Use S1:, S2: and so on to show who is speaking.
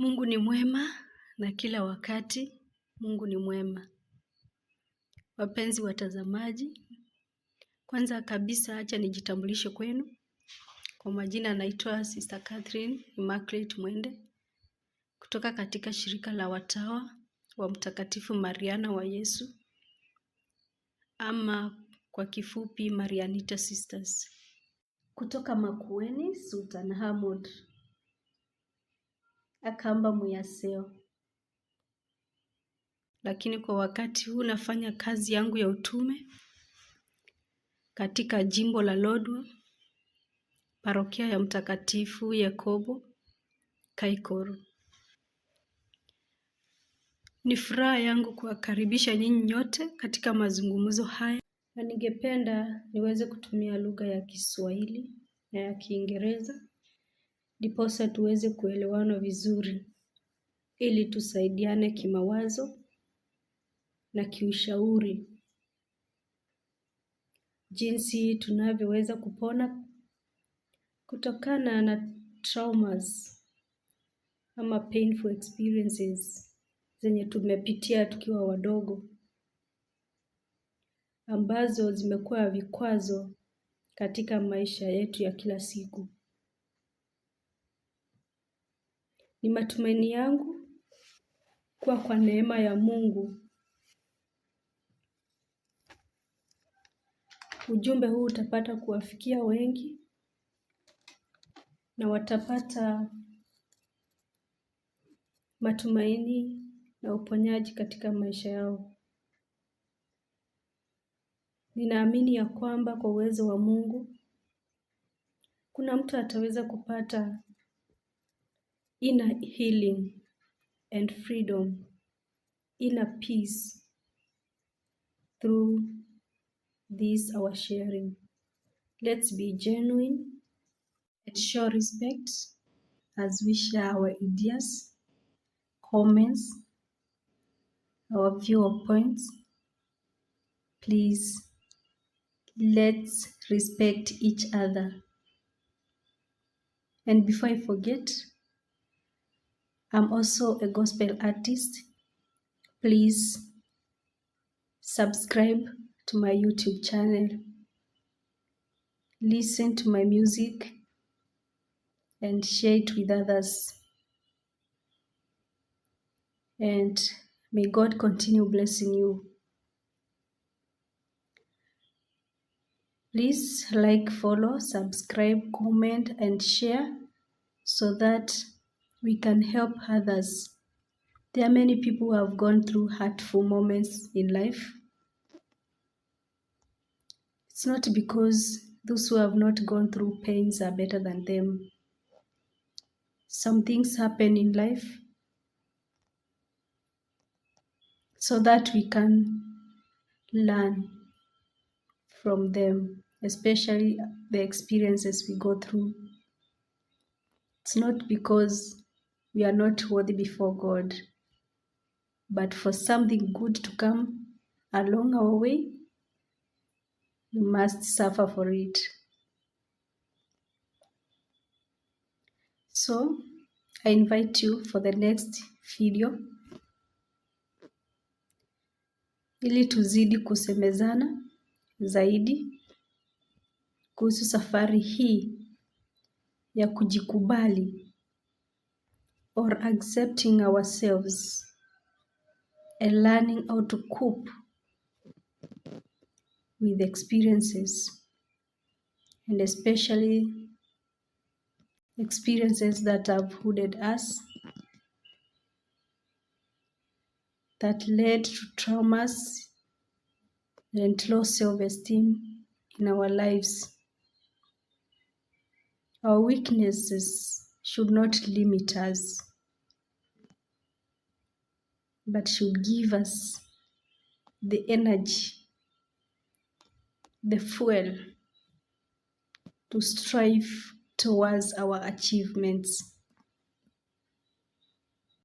S1: Mungu ni mwema na kila wakati Mungu ni mwema. Wapenzi watazamaji, kwanza kabisa acha nijitambulishe kwenu. Kwa majina naitwa Sister Catherine Immaculate Mwende kutoka katika shirika la watawa wa Mtakatifu Mariana wa Yesu, ama kwa kifupi Marianita Sisters, kutoka Makueni, Sultan Hamud, Akamba Muyaseo. Lakini kwa wakati huu nafanya kazi yangu ya utume katika jimbo la Lodwar, parokia ya Mtakatifu Yakobo, Kaikoro. Ni furaha yangu kuwakaribisha nyinyi nyote katika mazungumzo haya, na ningependa niweze kutumia lugha ya Kiswahili na ya Kiingereza ndiposa tuweze kuelewana vizuri, ili tusaidiane kimawazo na kiushauri jinsi tunavyoweza kupona kutokana na traumas ama painful experiences zenye tumepitia tukiwa wadogo, ambazo zimekuwa vikwazo katika maisha yetu ya kila siku. Ni matumaini yangu kwa neema ya Mungu ujumbe huu utapata kuwafikia wengi na watapata matumaini na uponyaji katika maisha yao. Ninaamini ya kwamba kwa uwezo wa Mungu kuna mtu ataweza kupata inner healing and freedom, inner peace through this our sharing. Let's be genuine and show respect as we share our ideas, comments, our viewpoints. Please, let's respect each other. And before I forget, I'm also a gospel artist. Please subscribe to my YouTube channel. Listen to my music and share it with others. And may God continue blessing you. Please like, follow, subscribe, comment, and share so that we can help others. There are many people who have gone through hurtful moments in life. It's not because those who have not gone through pains are better than them. Some things happen in life so that we can learn from them, especially the experiences we go through. It's not because we are not worthy before God, but for something good to come along our way, we must suffer for it. So, I invite you for the next video ili tuzidi kusemezana zaidi kuhusu safari hii ya kujikubali or accepting ourselves and learning how to cope with experiences, and especially experiences that have hooded us, that led to traumas and low self-esteem in our lives. Our weaknesses should not limit us, but should give us the energy, the fuel to strive towards our achievements.